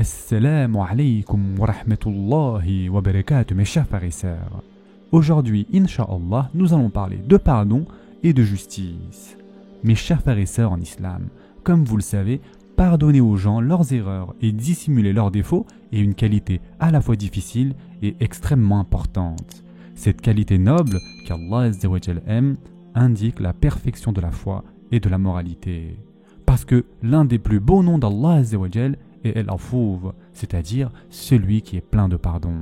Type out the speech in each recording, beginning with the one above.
Assalamu alaikum wa rahmatullahi wa barakatuh, mes chers frères et sœurs. Aujourd'hui, Inch'Allah, nous allons parler de pardon et de justice. Mes chers frères et sœurs en islam, comme vous le savez, pardonner aux gens leurs erreurs et dissimuler leurs défauts est une qualité à la fois difficile et extrêmement importante. Cette qualité noble qu'Allah Azza wa Jal aime indique la perfection de la foi et de la moralité. Parce que l'un des plus beaux noms d'Allah Azza wa Jal est El-Afouv, c'est-à-dire celui qui est plein de pardon.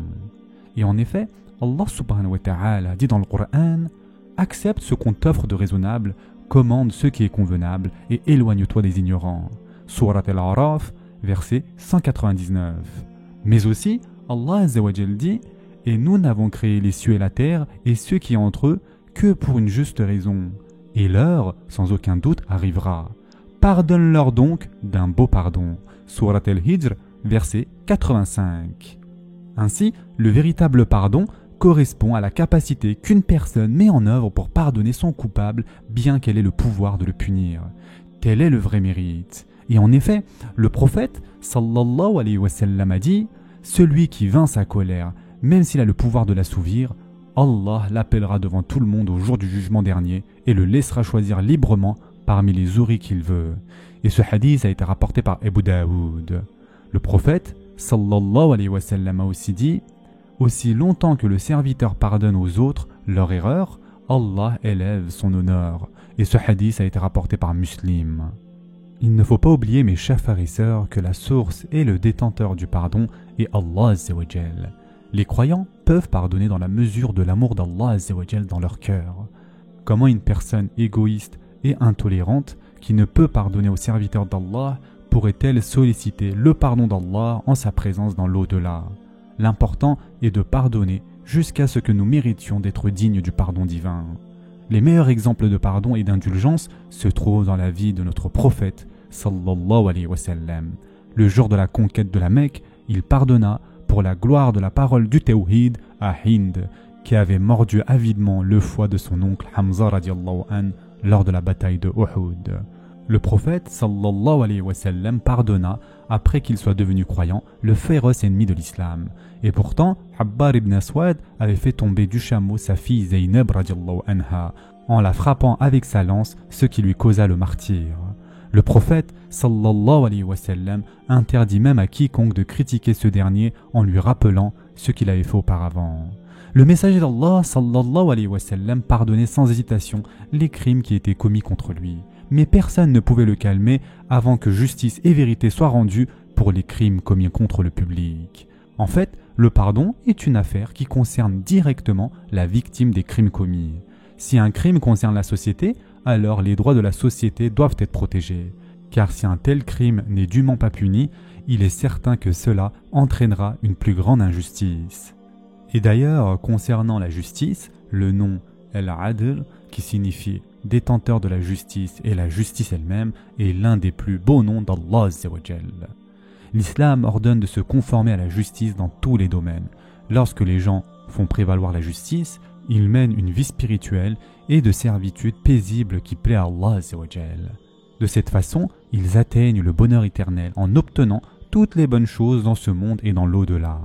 Et en effet, Allah subhanahu wa ta'ala dit dans le Coran: accepte ce qu'on t'offre de raisonnable, commande ce qui est convenable et éloigne-toi des ignorants. Surat Al-A'raf, verset 199. Mais aussi, Allah Azza wa Jal dit: et nous n'avons créé les cieux et la terre et ceux qui entre eux que pour une juste raison. Et l'heure, sans aucun doute, arrivera. Pardonne-leur donc d'un beau pardon. Surat Al-Hijr, verset 85. Ainsi, le véritable pardon correspond à la capacité qu'une personne met en œuvre pour pardonner son coupable, bien qu'elle ait le pouvoir de le punir. Tel est le vrai mérite. Et en effet, le prophète, sallallahu alayhi wa sallam, a dit: celui qui vainc sa colère, même s'il a le pouvoir de l'assouvir, Allah l'appellera devant tout le monde au jour du jugement dernier et le laissera choisir librement parmi les houris qu'il veut. Et ce hadith a été rapporté par Abu Daoud. Le prophète, sallallahu alayhi wa sallam, a aussi dit: aussi longtemps que le serviteur pardonne aux autres leur erreur, Allah élève son honneur. Et ce hadith a été rapporté par Muslim. Il ne faut pas oublier, mes chers frères et sœurs, que la source et le détenteur du pardon est Allah Azza wa Jal. Les croyants peuvent pardonner dans la mesure de l'amour d'Allah Azza wa Jal dans leur cœur. Comment une personne égoïste et intolérante qui ne peut pardonner aux serviteurs d'Allah pourrait-elle solliciter le pardon d'Allah en sa présence dans l'au-delà? L'important est de pardonner jusqu'à ce que nous méritions d'être dignes du pardon divin. Les meilleurs exemples de pardon et d'indulgence se trouvent dans la vie de notre prophète, sallallahu alayhi wa sallam. Le jour de la conquête de la Mecque, il pardonna pour la gloire de la parole du Tawhid à Hind, qui avait mordu avidement le foie de son oncle Hamza radiallahu an lors de la bataille de Uhud. Le prophète sallallahu alayhi wa sallam pardonna, après qu'il soit devenu croyant, le féroce ennemi de l'islam. Et pourtant, Habbar ibn Aswad avait fait tomber du chameau sa fille Zaynab radiallahu anha, en la frappant avec sa lance, ce qui lui causa le martyre. Le prophète sallallahu alayhi wa sallam interdit même à quiconque de critiquer ce dernier en lui rappelant ce qu'il avait fait auparavant. Le messager d'Allah sallallahu alayhi wa sallam pardonnait sans hésitation les crimes qui étaient commis contre lui. Mais personne ne pouvait le calmer avant que justice et vérité soient rendues pour les crimes commis contre le public. En fait, le pardon est une affaire qui concerne directement la victime des crimes commis. Si un crime concerne la société, alors les droits de la société doivent être protégés. Car si un tel crime n'est dûment pas puni, il est certain que cela entraînera une plus grande injustice. Et d'ailleurs, concernant la justice, le nom El-Adl, qui signifie détenteur de la justice et la justice elle-même, est l'un des plus beaux noms d'Allah Azza wa Jal. L'islam ordonne de se conformer à la justice dans tous les domaines. Lorsque les gens font prévaloir la justice, ils mènent une vie spirituelle et de servitude paisible qui plaît à Allah Azza wa Jal. De cette façon, ils atteignent le bonheur éternel en obtenant toutes les bonnes choses dans ce monde et dans l'au-delà.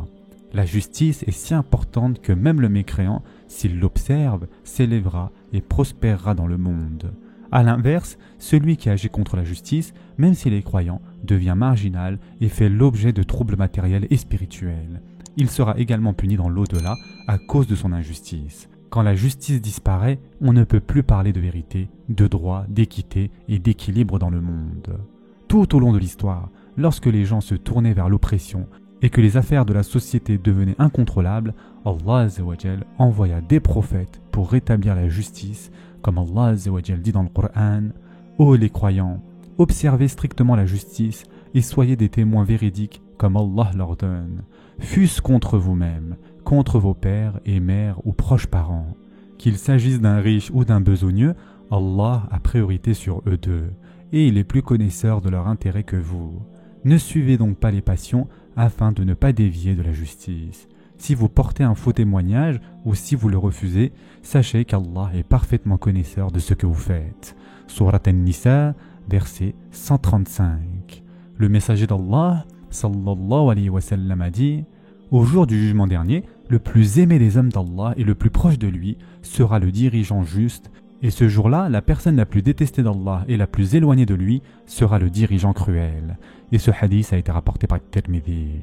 La justice est si importante que même le mécréant, s'il l'observe, s'élèvera et prospérera dans le monde. A l'inverse, celui qui agit contre la justice, même s'il est croyant, devient marginal et fait l'objet de troubles matériels et spirituels. Il sera également puni dans l'au-delà à cause de son injustice. Quand la justice disparaît, on ne peut plus parler de vérité, de droit, d'équité et d'équilibre dans le monde. Tout au long de l'histoire, lorsque les gens se tournaient vers l'oppression et que les affaires de la société devenaient incontrôlables, Allah Azza wa Jal envoya des prophètes pour rétablir la justice, comme Allah Azza wa Jal dit dans le Coran: ô les croyants, observez strictement la justice et soyez des témoins véridiques comme Allah l'ordonne, fût-ce contre vous-même, contre vos pères et mères ou proches parents. Qu'il s'agisse d'un riche ou d'un besogneux, Allah a priorité sur eux deux, et il est plus connaisseur de leur intérêt que vous. Ne suivez donc pas les passions afin de ne pas dévier de la justice. Si vous portez un faux témoignage ou si vous le refusez, sachez qu'Allah est parfaitement connaisseur de ce que vous faites. Surat An-Nisa, verset 135. Le messager d'Allah, sallallahu alayhi wa sallam a dit: au jour du jugement dernier, le plus aimé des hommes d'Allah et le plus proche de lui sera le dirigeant juste, et ce jour-là, la personne la plus détestée d'Allah et la plus éloignée de lui sera le dirigeant cruel. Et ce hadith a été rapporté par Tirmidhi.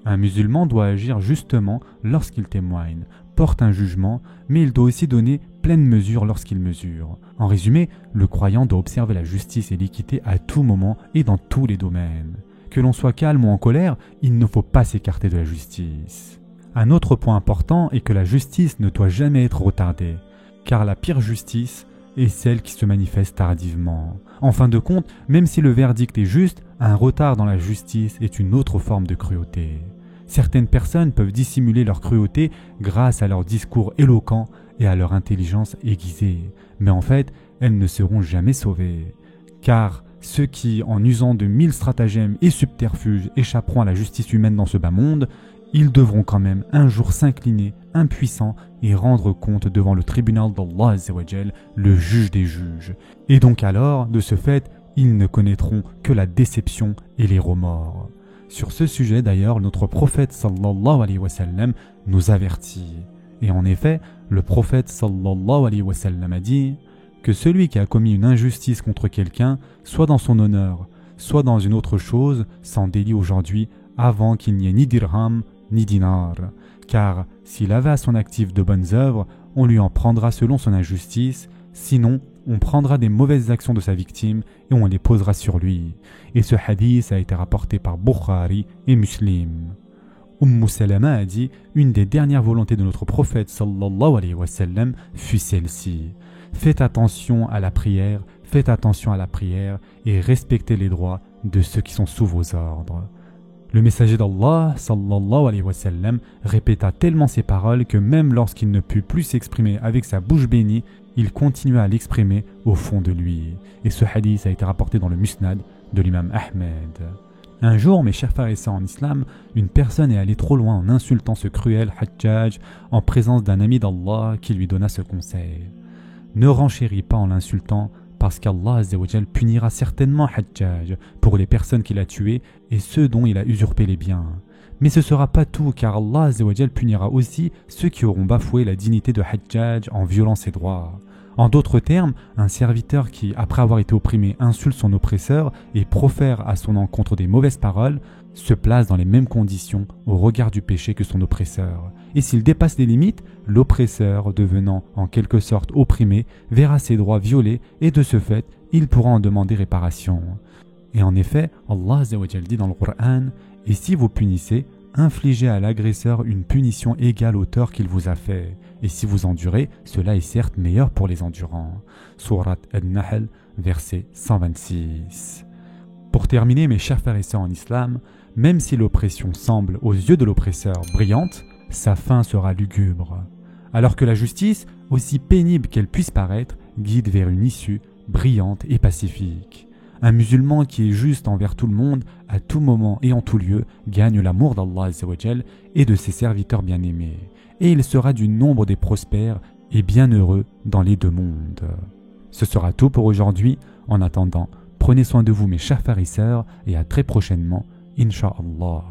Un musulman doit agir justement lorsqu'il témoigne, porte un jugement, mais il doit aussi donner pleine mesure lorsqu'il mesure. En résumé, le croyant doit observer la justice et l'équité à tout moment et dans tous les domaines. Que l'on soit calme ou en colère, il ne faut pas s'écarter de la justice. Un autre point important est que la justice ne doit jamais être retardée, car la pire justice est celle qui se manifeste tardivement. En fin de compte, même si le verdict est juste, un retard dans la justice est une autre forme de cruauté. Certaines personnes peuvent dissimuler leur cruauté grâce à leur discours éloquent et à leur intelligence aiguisée, mais en fait, elles ne seront jamais sauvées. Car ceux qui, en usant de 1000 stratagèmes et subterfuges, échapperont à la justice humaine dans ce bas monde, ils devront quand même un jour s'incliner, impuissants, et rendre compte devant le tribunal d'Allah Azzawajal, le juge des juges. Et donc alors, de ce fait, ils ne connaîtront que la déception et les remords. Sur ce sujet d'ailleurs, notre prophète sallallahu alayhi wa sallam nous avertit. Et en effet, le prophète sallallahu alayhi wa sallam a dit que celui qui a commis une injustice contre quelqu'un, soit dans son honneur, soit dans une autre chose, s'en délie aujourd'hui avant qu'il n'y ait ni dirham ni dinar. Car s'il avait à son actif de bonnes œuvres, on lui en prendra selon son injustice, sinon on prendra des mauvaises actions de sa victime et on les posera sur lui. Et ce hadith a été rapporté par Bukhari et Muslim. Salama a dit: une des dernières volontés de notre prophète sallallahu alayhi wa sallam fut celle-ci. Faites attention à la prière, et respectez les droits de ceux qui sont sous vos ordres. Le messager d'Allah sallallahu alayhi wa sallam répéta tellement ces paroles que même lorsqu'il ne put plus s'exprimer avec sa bouche bénie, il continua à l'exprimer au fond de lui. Et ce hadith a été rapporté dans le Musnad de l'imam Ahmed. Un jour, mes chers frères et sœurs en islam, une personne est allée trop loin en insultant ce cruel Hajjaj en présence d'un ami d'Allah qui lui donna ce conseil. Ne renchéris pas en l'insultant, parce qu'Allah Azzawajal punira certainement Hajjaj pour les personnes qu'il a tuées et ceux dont il a usurpé les biens. Mais ce ne sera pas tout, car Allah Azzawajal punira aussi ceux qui auront bafoué la dignité de Hajjaj en violant ses droits. En d'autres termes, un serviteur qui, après avoir été opprimé, insulte son oppresseur et profère à son encontre des mauvaises paroles, se place dans les mêmes conditions au regard du péché que son oppresseur. Et s'il dépasse les limites, l'oppresseur, devenant en quelque sorte opprimé, verra ses droits violés et de ce fait, il pourra en demander réparation. Et en effet, Allah Azzawajal dit dans le Coran: « Et si vous punissez, infligez à l'agresseur une punition égale au tort qu'il vous a fait. Et si vous endurez, cela est certes meilleur pour les endurants. » Sourate An-Nahl, verset 126. Pour terminer, mes chers frères et sœurs en islam, même si l'oppression semble aux yeux de l'oppresseur brillante, sa fin sera lugubre. Alors que la justice, aussi pénible qu'elle puisse paraître, guide vers une issue brillante et pacifique. Un musulman qui est juste envers tout le monde, à tout moment et en tout lieu, gagne l'amour d'Allah Azzawajal et de ses serviteurs bien-aimés. Et il sera du nombre des prospères et bienheureux dans les deux mondes. Ce sera tout pour aujourd'hui. En attendant, prenez soin de vous mes chers frères et sœurs et à très prochainement, Inch'Allah.